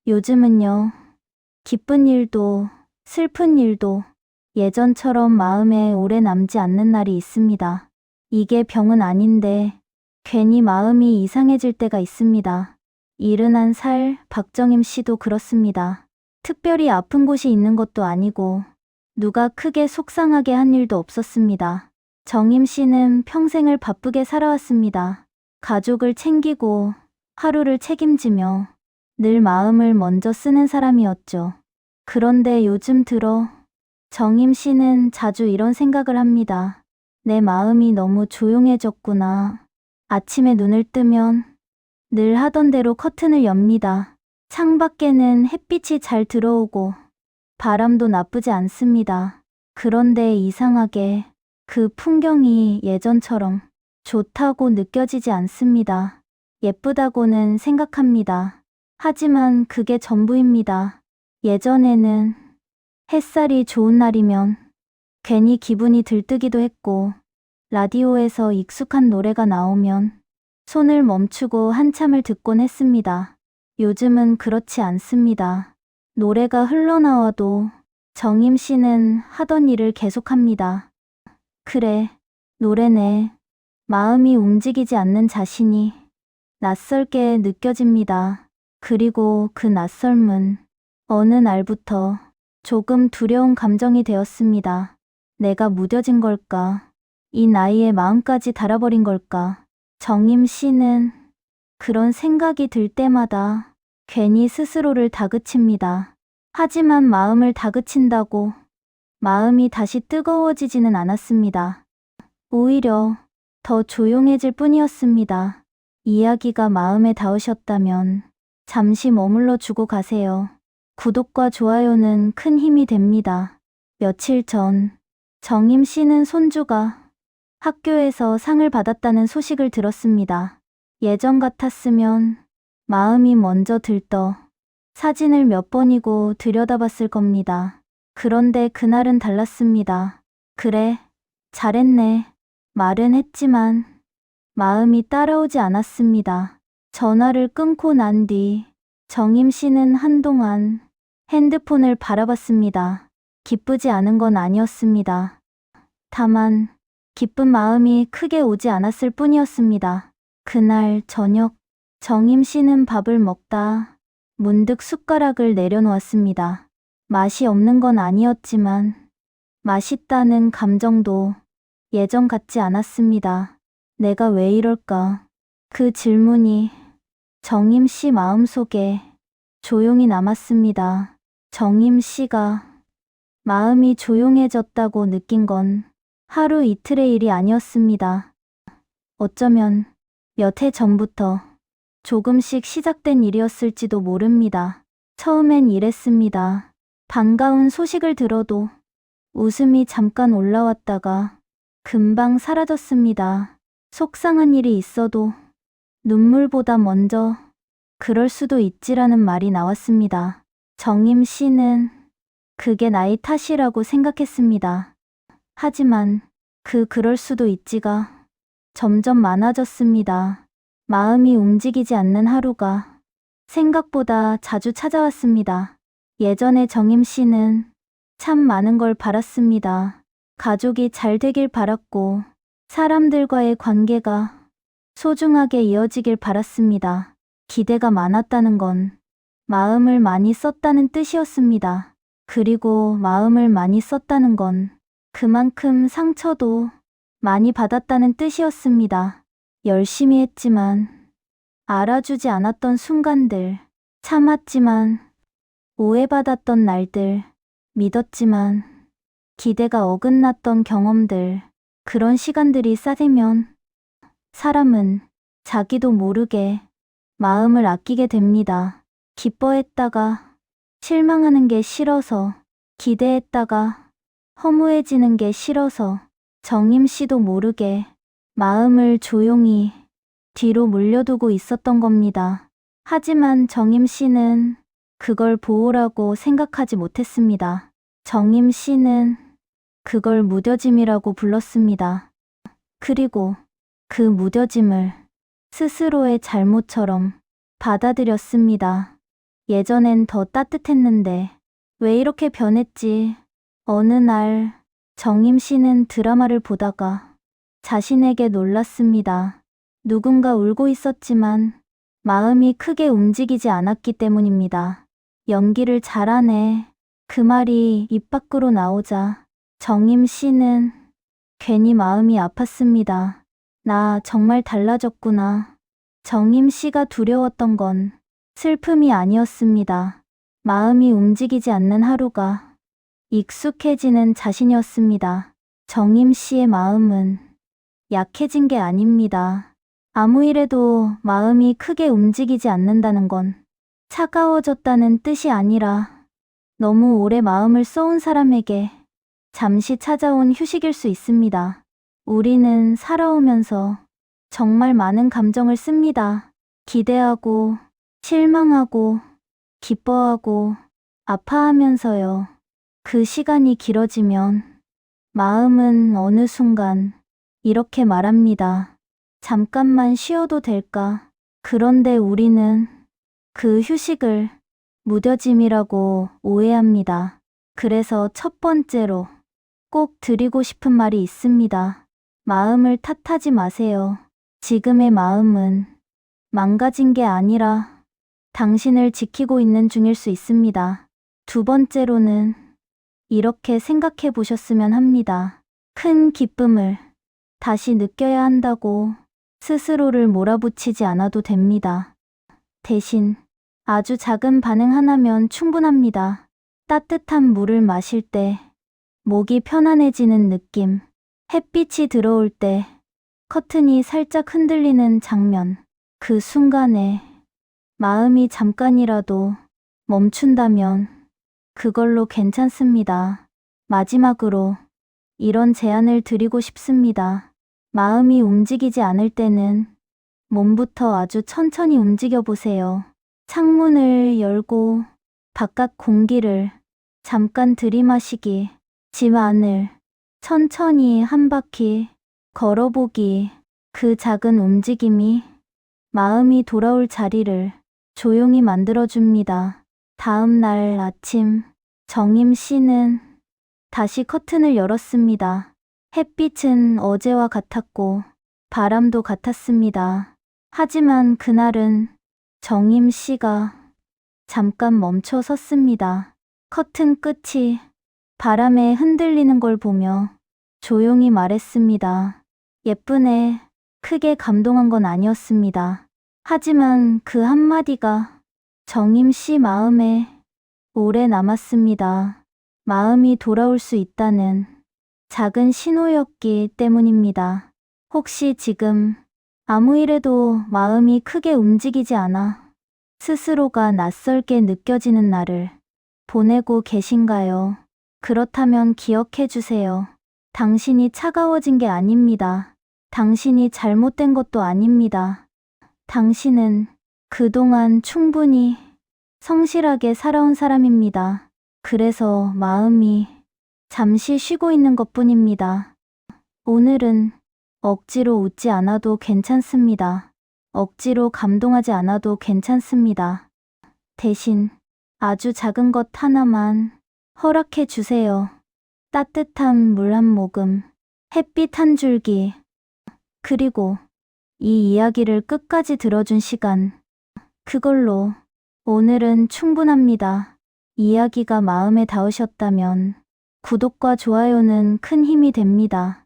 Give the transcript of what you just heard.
요즘은요, 기쁜 일도 슬픈 일도 예전처럼 마음에 오래 남지 않는 날이 있습니다. 이게 병은 아닌데 괜히 마음이 이상해질 때가 있습니다. 71살 박정임 씨도 그렇습니다. 특별히 아픈 곳이 있는 것도 아니고 누가 크게 속상하게 한 일도 없었습니다. 정임 씨는 평생을 바쁘게 살아왔습니다. 가족을 챙기고 하루를 책임지며 늘 마음을 먼저 쓰는 사람이었죠. 그런데 요즘 들어 정임 씨는 자주 이런 생각을 합니다. 내 마음이 너무 조용해졌구나. 아침에 눈을 뜨면 늘 하던 대로 커튼을 엽니다. 창밖에는 햇빛이 잘 들어오고 바람도 나쁘지 않습니다. 그런데 이상하게 그 풍경이 예전처럼 좋다고 느껴지지 않습니다. 예쁘다고는 생각합니다. 하지만 그게 전부입니다. 예전에는 햇살이 좋은 날이면 괜히 기분이 들뜨기도 했고, 라디오에서 익숙한 노래가 나오면 손을 멈추고 한참을 듣곤 했습니다. 요즘은 그렇지 않습니다. 노래가 흘러나와도 정임 씨는 하던 일을 계속합니다. 그래, 노래네. 마음이 움직이지 않는 자신이 낯설게 느껴집니다. 그리고 그 낯설은 어느 날부터 조금 두려운 감정이 되었습니다. 내가 무뎌진 걸까? 이 나이에 마음까지 닳아버린 걸까? 정임 씨는 그런 생각이 들 때마다 괜히 스스로를 다그칩니다. 하지만 마음을 다그친다고 마음이 다시 뜨거워지지는 않았습니다. 오히려 더 조용해질 뿐이었습니다. 이야기가 마음에 닿으셨다면 잠시 머물러 주고 가세요. 구독과 좋아요는 큰 힘이 됩니다. 며칠 전 정임 씨는 손주가 학교에서 상을 받았다는 소식을 들었습니다. 예전 같았으면 마음이 먼저 들떠 사진을 몇 번이고 들여다봤을 겁니다. 그런데 그날은 달랐습니다. 그래, 잘했네. 말은 했지만 마음이 따라오지 않았습니다. 전화를 끊고 난 뒤 정임 씨는 한동안 핸드폰을 바라봤습니다. 기쁘지 않은 건 아니었습니다. 다만 기쁜 마음이 크게 오지 않았을 뿐이었습니다. 그날 저녁 정임 씨는 밥을 먹다 문득 숟가락을 내려놓았습니다. 맛이 없는 건 아니었지만 맛있다는 감정도 예전 같지 않았습니다. 내가 왜 이럴까? 그 질문이 정임 씨 마음속에 조용히 남았습니다. 정임 씨가 마음이 조용해졌다고 느낀 건 하루 이틀의 일이 아니었습니다. 어쩌면 몇 해 전부터 조금씩 시작된 일이었을지도 모릅니다. 처음엔 이랬습니다. 반가운 소식을 들어도 웃음이 잠깐 올라왔다가 금방 사라졌습니다. 속상한 일이 있어도 눈물보다 먼저 그럴 수도 있지라는 말이 나왔습니다. 정임 씨는 그게 나이 탓이라고 생각했습니다. 하지만 그럴 수도 있지가 점점 많아졌습니다. 마음이 움직이지 않는 하루가 생각보다 자주 찾아왔습니다. 예전에 정임 씨는 참 많은 걸 바랐습니다. 가족이 잘 되길 바랐고 사람들과의 관계가 소중하게 이어지길 바랐습니다. 기대가 많았다는 건 마음을 많이 썼다는 뜻이었습니다. 그리고 마음을 많이 썼다는 건 그만큼 상처도 많이 받았다는 뜻이었습니다. 열심히 했지만 알아주지 않았던 순간들, 참았지만 오해받았던 날들, 믿었지만 기대가 어긋났던 경험들, 그런 시간들이 쌓이면 사람은 자기도 모르게 마음을 아끼게 됩니다. 기뻐했다가 실망하는 게 싫어서, 기대했다가 허무해지는 게 싫어서 정임 씨도 모르게 마음을 조용히 뒤로 물려두고 있었던 겁니다. 하지만 정임 씨는 그걸 보호라고 생각하지 못했습니다. 정임 씨는 그걸 무뎌짐이라고 불렀습니다. 그리고 그 무뎌짐을 스스로의 잘못처럼 받아들였습니다. 예전엔 더 따뜻했는데 왜 이렇게 변했지? 어느 날 정임 씨는 드라마를 보다가 자신에게 놀랐습니다. 누군가 울고 있었지만 마음이 크게 움직이지 않았기 때문입니다. 연기를 잘하네. 그 말이 입 밖으로 나오자 정임 씨는 괜히 마음이 아팠습니다. 나 정말 달라졌구나. 정임 씨가 두려웠던 건 슬픔이 아니었습니다. 마음이 움직이지 않는 하루가 익숙해지는 자신이었습니다. 정임 씨의 마음은 약해진 게 아닙니다. 아무 일에도 마음이 크게 움직이지 않는다는 건 차가워졌다는 뜻이 아니라 너무 오래 마음을 쏘은 사람에게 잠시 찾아온 휴식일 수 있습니다. 우리는 살아오면서 정말 많은 감정을 씁니다. 기대하고, 실망하고, 기뻐하고, 아파하면서요. 그 시간이 길어지면 마음은 어느 순간 이렇게 말합니다. 잠깐만 쉬어도 될까? 그런데 우리는 그 휴식을 무뎌짐이라고 오해합니다. 그래서 첫 번째로 꼭 드리고 싶은 말이 있습니다. 마음을 탓하지 마세요. 지금의 마음은 망가진 게 아니라 당신을 지키고 있는 중일 수 있습니다. 두 번째로는 이렇게 생각해 보셨으면 합니다. 큰 기쁨을 다시 느껴야 한다고 스스로를 몰아붙이지 않아도 됩니다. 대신 아주 작은 반응 하나면 충분합니다. 따뜻한 물을 마실 때 목이 편안해지는 느낌, 햇빛이 들어올 때 커튼이 살짝 흔들리는 장면, 그 순간에 마음이 잠깐이라도 멈춘다면 그걸로 괜찮습니다. 마지막으로 이런 제안을 드리고 싶습니다. 마음이 움직이지 않을 때는 몸부터 아주 천천히 움직여 보세요. 창문을 열고 바깥 공기를 잠깐 들이마시기, 집 안을 천천히 한 바퀴 걸어보기, 그 작은 움직임이 마음이 돌아올 자리를 조용히 만들어줍니다. 다음 날 아침, 정임 씨는 다시 커튼을 열었습니다. 햇빛은 어제와 같았고 바람도 같았습니다. 하지만 그날은 정임 씨가 잠깐 멈춰 섰습니다. 커튼 끝이 바람에 흔들리는 걸 보며 조용히 말했습니다. 예쁘네. 크게 감동한 건 아니었습니다. 하지만 그 한마디가 정임 씨 마음에 오래 남았습니다. 마음이 돌아올 수 있다는 작은 신호였기 때문입니다. 혹시 지금 아무 일에도 마음이 크게 움직이지 않아 스스로가 낯설게 느껴지는 날을 보내고 계신가요? 그렇다면 기억해 주세요. 당신이 차가워진 게 아닙니다. 당신이 잘못된 것도 아닙니다. 당신은 그동안 충분히 성실하게 살아온 사람입니다. 그래서 마음이 잠시 쉬고 있는 것뿐입니다. 오늘은 억지로 웃지 않아도 괜찮습니다. 억지로 감동하지 않아도 괜찮습니다. 대신 아주 작은 것 하나만 허락해 주세요. 따뜻한 물 한 모금, 햇빛 한 줄기, 그리고 이 이야기를 끝까지 들어준 시간, 그걸로 오늘은 충분합니다. 이야기가 마음에 닿으셨다면 구독과 좋아요는 큰 힘이 됩니다.